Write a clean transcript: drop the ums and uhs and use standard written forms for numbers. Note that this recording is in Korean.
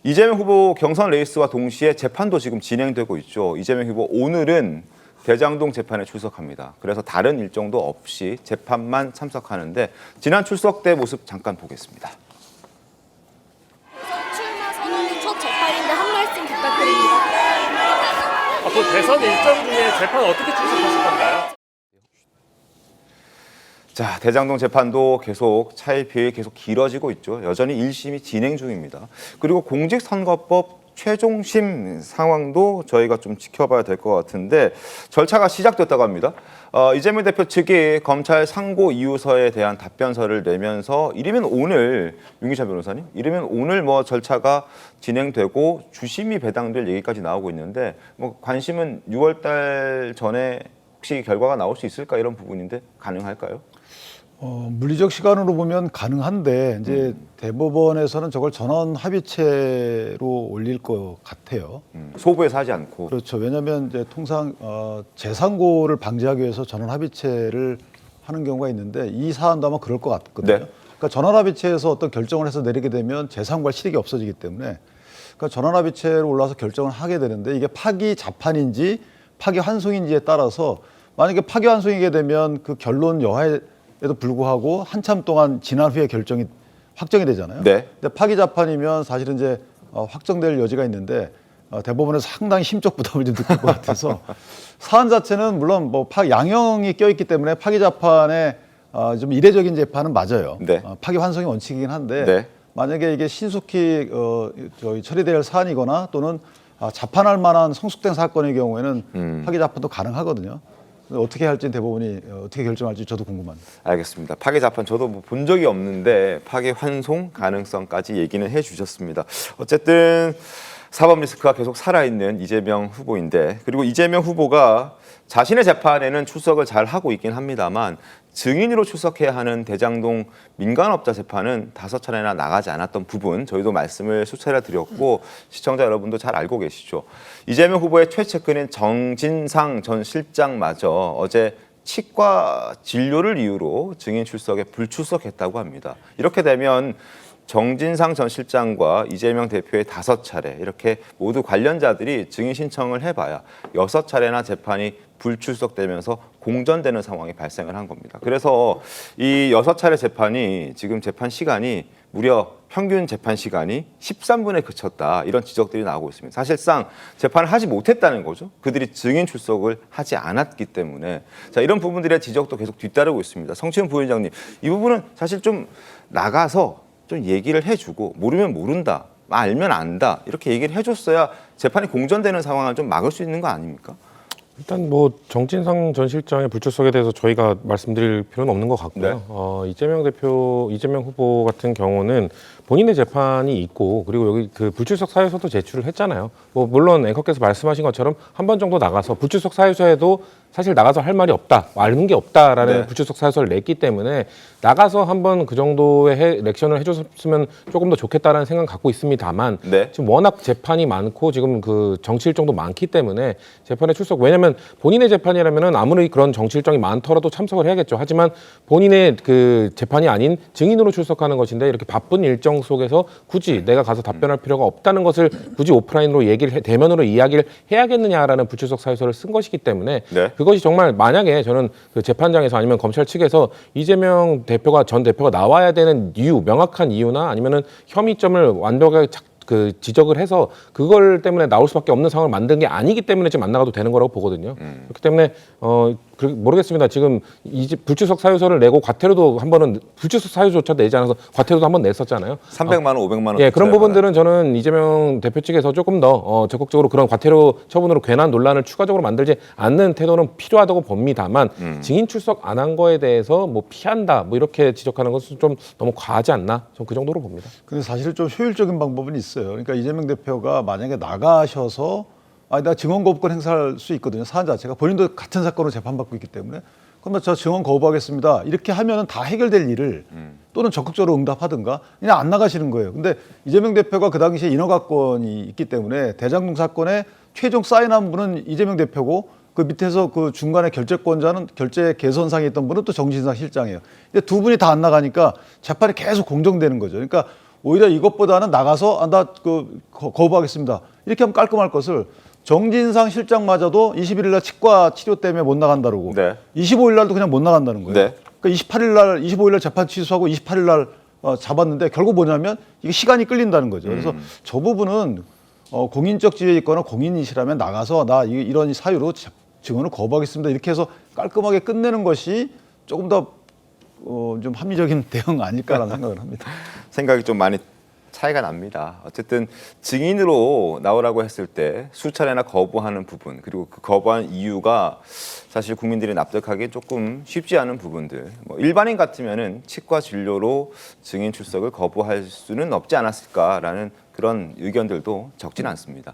이재명 후보 경선 레이스와 동시에 재판도 지금 진행되고 있죠. 이재명 후보 오늘은 대장동 재판에 출석합니다. 그래서 다른 일정도 없이 재판만 참석하는데 지난 출석 때 모습 잠깐 보겠습니다. 출마 선언은 첫 재판인데 한 말씀 부탁드립니다. 앞으로 대선 일정 중에 재판 어떻게 출석하실 건가요? 자, 대장동 재판도 계속 차일피일 계속 길어지고 있죠. 여전히 1심이 진행 중입니다. 그리고 공직선거법 최종심 상황도 저희가 좀 지켜봐야 될 것 같은데 절차가 시작됐다고 합니다. 이재명 대표 측이 검찰 상고 이유서에 대한 답변서를 내면서 이르면 오늘, 윤기찬 변호사님, 이르면 오늘 뭐 절차가 진행되고 주심이 배당될 얘기까지 나오고 있는데 뭐 관심은 6월 달 전에 혹시 결과가 나올 수 있을까 이런 부분인데 가능할까요? 물리적 시간으로 보면 가능한데 이제 대법원에서는 저걸 전원 합의체로 올릴 것 같아요. 소부에서 하지 않고. 그렇죠. 왜냐하면 이제 통상 재상고를 방지하기 위해서 전원 합의체를 하는 경우가 있는데 이 사안도 아마 그럴 것 같거든요. 네. 그러니까 전원 합의체에서 어떤 결정을 해서 내리게 되면 재상고할 실익이 없어지기 때문에 그러니까 전원 합의체로 올라서 결정을 하게 되는데 이게 파기 자판인지 파기 환송인지에 따라서 만약에 파기 환송이게 되면 그 결론 여하에도 불구하고 한참 동안 지난 후에 결정이 확정이 되잖아요. 네. 근데 파기 자판이면 사실은 이제 확정될 여지가 있는데 대법원에서 상당히 심적 부담을 좀 느낄 것 같아서 사안 자체는 물론 뭐 양형이 껴있기 때문에 파기 자판에 좀 이례적인 재판은 맞아요. 네. 파기 환송이 원칙이긴 한데 네. 만약에 이게 신속히 저희 처리될 사안이거나 또는 자판할 만한 성숙된 사건의 경우에는 파기 자판도 가능하거든요. 어떻게 할지 대법원이 어떻게 결정할지 저도 궁금합니다. 알겠습니다. 파기 자판 저도 뭐 본 적이 없는데 파기 환송 가능성까지 얘기는 해주셨습니다. 어쨌든 사법 리스크가 계속 살아있는 이재명 후보인데 그리고 이재명 후보가 자신의 재판에는 출석을 잘 하고 있긴 합니다만 증인으로 출석해야 하는 대장동 민간업자 재판은 5차례나 나가지 않았던 부분 저희도 말씀을 수차례 드렸고 시청자 여러분도 잘 알고 계시죠. 이재명 후보의 최측근인 정진상 전 실장마저 어제 치과 진료를 이유로 증인 출석에 불출석했다고 합니다. 이렇게 되면 정진상 전 실장과 이재명 대표의 5차례 이렇게 모두 관련자들이 증인 신청을 해봐야 6차례나 재판이 불출석되면서 공전되는 상황이 발생을 한 겁니다. 그래서 이 6차례 재판이 지금 재판 시간이 무려 평균 재판 시간이 13분에 그쳤다 이런 지적들이 나오고 있습니다. 사실상 재판을 하지 못했다는 거죠. 그들이 증인 출석을 하지 않았기 때문에 자 이런 부분들의 지적도 계속 뒤따르고 있습니다. 성치훈 부위원장님 이 부분은 사실 좀 나가서 좀 얘기를 해주고 모르면 모른다, 알면 안다 이렇게 얘기를 해줬어야 재판이 공전되는 상황을 좀 막을 수 있는 거 아닙니까? 일단 뭐 정진상 전 실장의 불출석에 대해서 저희가 말씀드릴 필요는 없는 것 같고요. 네. 이재명 후보 같은 경우는 본인의 재판이 있고 그리고 여기 그 불출석 사유서도 제출을 했잖아요. 뭐 물론 앵커께서 말씀하신 것처럼 한 번 정도 나가서 불출석 사유서에도 사실 나가서 할 말이 없다, 아는 게 없다라는 네. 불출석 사유서를 냈기 때문에 나가서 한번 그 정도의 렉션을 해줬으면 조금 더 좋겠다라는 생각은 갖고 있습니다만 네. 지금 워낙 재판이 많고 지금 그 정치 일정도 많기 때문에 재판에 출석 왜냐하면 본인의 재판이라면은 아무리 그런 정치 일정이 많더라도 참석을 해야겠죠. 하지만 본인의 그 재판이 아닌 증인으로 출석하는 것인데 이렇게 바쁜 일정 속에서 굳이 내가 가서 답변할 필요가 없다는 것을 굳이 오프라인으로 대면으로 이야기를 해야겠느냐라는 불출석 사유서를 쓴 것이기 때문에 네. 그것이 정말 만약에 저는 그 재판장에서 아니면 검찰 측에서 이재명 전 대표가 나와야 되는 이유, 명확한 이유나 아니면은 혐의점을 완벽하게 지적을 해서 그걸 때문에 나올 수밖에 없는 상황을 만든 게 아니기 때문에 지금 안 나가도 되는 거라고 보거든요. 그렇기 때문에 모르겠습니다. 지금 불출석 사유서를 내고 과태료도 한 번은 불출석 사유조차 내지 않아서 과태료도 한 번 냈었잖아요. 300만 원, 500만 원. 예, 그런 부분들은 저는 이재명 대표 측에서 조금 더 적극적으로 그런 과태료 처분으로 괜한 논란을 추가적으로 만들지 않는 태도는 필요하다고 봅니다만 증인 출석 안 한 거에 대해서 뭐 피한다 뭐 이렇게 지적하는 것은 좀 너무 과하지 않나? 전 그 정도로 봅니다. 근데 사실 좀 효율적인 방법은 있어요. 그러니까 이재명 대표가 만약에 나가셔서 내가 증언 거부권 행사할 수 있거든요. 사안 자체가 본인도 같은 사건으로 재판받고 있기 때문에 그러면 저 증언 거부하겠습니다. 이렇게 하면은 다 해결될 일을 또는 적극적으로 응답하든가 그냥 안 나가시는 거예요. 근데 이재명 대표가 그 당시에 인허가권이 있기 때문에 대장동 사건에 최종 사인한 분은 이재명 대표고 그 밑에서 그 중간에 결재권자는 결재 개선상에 있던 분은 또 정진상 실장이에요. 근데 두 분이 다 안 나가니까 재판이 계속 공정되는 거죠. 그러니까 오히려 이것보다는 나가서 나 거부하겠습니다. 이렇게 하면 깔끔할 것을 정진상 실장마저도 21일 날 치과 치료 때문에 못 나간다 그러고 네. 25일 날도 그냥 못 나간다는 거예요. 네. 그러니까 28일 날 25일 날 재판 취소하고 28일 날 잡았는데 결국 뭐냐면 이게 시간이 끌린다는 거죠. 그래서 저 부분은 공인적 지위에 있거나 공인이시라면 나가서 나 이런 사유로 증언을 거부하겠습니다. 이렇게 해서 깔끔하게 끝내는 것이 조금 더 좀 합리적인 대응 아닐까라는 생각을 합니다. 생각이 좀 많이 차이가 납니다. 어쨌든 증인으로 나오라고 했을 때 수차례나 거부하는 부분, 그리고 그 거부한 이유가 사실 국민들이 납득하기 조금 쉽지 않은 부분들. 뭐 일반인 같으면은 치과 진료로 증인 출석을 거부할 수는 없지 않았을까라는 그런 의견들도 적진 않습니다.